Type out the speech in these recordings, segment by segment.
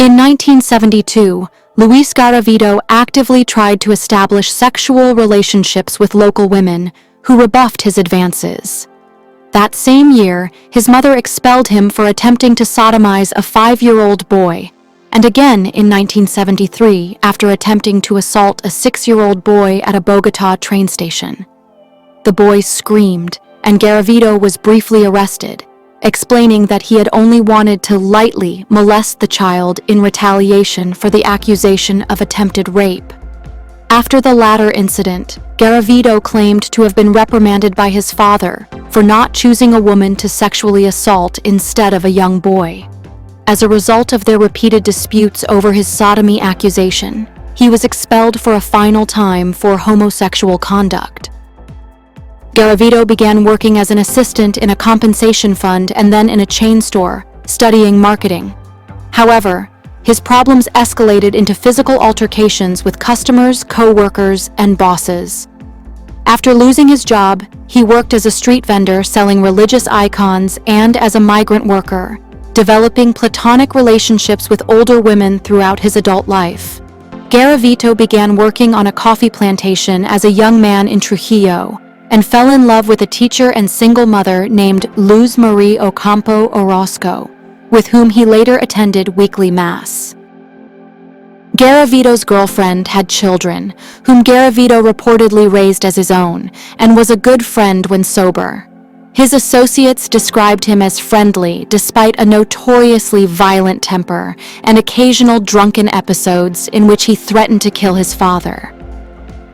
In 1972, Luis Garavito actively tried to establish sexual relationships with local women who rebuffed his advances. That same year, his mother expelled him for attempting to sodomize a 5-year-old boy, and again in 1973 after attempting to assault a 6-year-old boy at a Bogotá train station. The boy screamed, and Garavito was briefly arrested, explaining that he had only wanted to lightly molest the child in retaliation for the accusation of attempted rape. After the latter incident, Garavito claimed to have been reprimanded by his father for not choosing a woman to sexually assault instead of a young boy. As a result of their repeated disputes over his sodomy accusation, he was expelled for a final time for homosexual conduct. Garavito began working as an assistant in a compensation fund and then in a chain store, studying marketing. However, his problems escalated into physical altercations with customers, co-workers, and bosses. After losing his job, he worked as a street vendor selling religious icons and as a migrant worker, developing platonic relationships with older women throughout his adult life. Garavito began working on a coffee plantation as a young man in Trujillo, and fell in love with a teacher and single mother named Luz Marie Ocampo Orozco, with whom he later attended weekly mass. Garavito's girlfriend had children, whom Garavito reportedly raised as his own, and was a good friend when sober. His associates described him as friendly despite a notoriously violent temper and occasional drunken episodes in which he threatened to kill his father.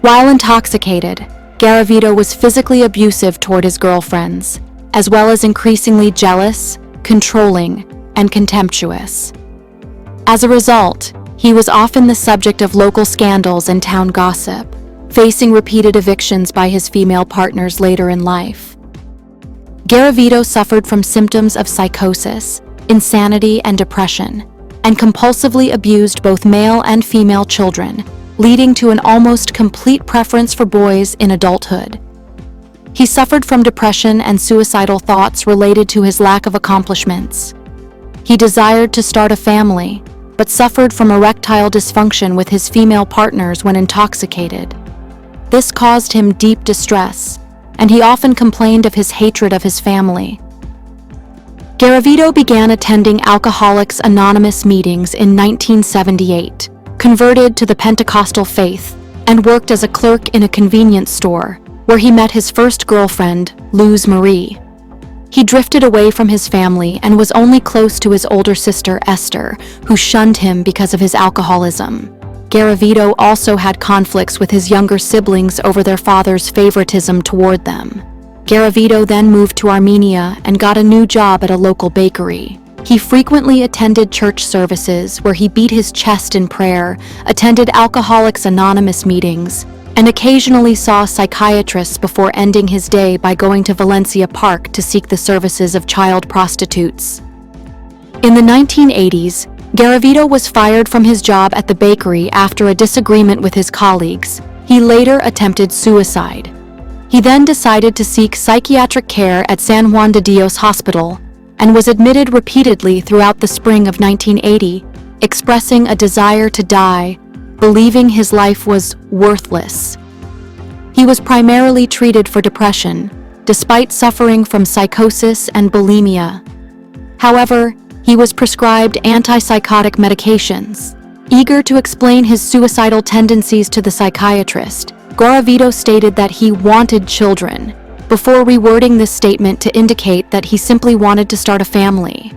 While intoxicated, Garavito was physically abusive toward his girlfriends, as well as increasingly jealous, controlling, and contemptuous. As a result, he was often the subject of local scandals and town gossip, facing repeated evictions by his female partners later in life. Garavito suffered from symptoms of psychosis, insanity, and depression, and compulsively abused both male and female children, leading to an almost complete preference for boys in adulthood. He suffered from depression and suicidal thoughts related to his lack of accomplishments. He desired to start a family, but suffered from erectile dysfunction with his female partners when intoxicated. This caused him deep distress, and he often complained of his hatred of his family. Garavito began attending Alcoholics Anonymous meetings in 1978, converted to the Pentecostal faith, and worked as a clerk in a convenience store, where he met his first girlfriend, Luz Marie. He drifted away from his family and was only close to his older sister, Esther, who shunned him because of his alcoholism. Garavito also had conflicts with his younger siblings over their father's favoritism toward them. Garavito then moved to Armenia and got a new job at a local bakery. He frequently attended church services where he beat his chest in prayer, attended Alcoholics Anonymous meetings, and occasionally saw psychiatrists before ending his day by going to Valencia Park to seek the services of child prostitutes. In the 1980s, Garavito was fired from his job at the bakery after a disagreement with his colleagues. He later attempted suicide. He then decided to seek psychiatric care at San Juan de Dios Hospital, and was admitted repeatedly throughout the spring of 1980, expressing a desire to die, believing his life was worthless. He was primarily treated for depression, despite suffering from psychosis and bulimia. However, he was prescribed antipsychotic medications. Eager to explain his suicidal tendencies to the psychiatrist, Garavito stated that he wanted children, before rewording this statement to indicate that he simply wanted to start a family.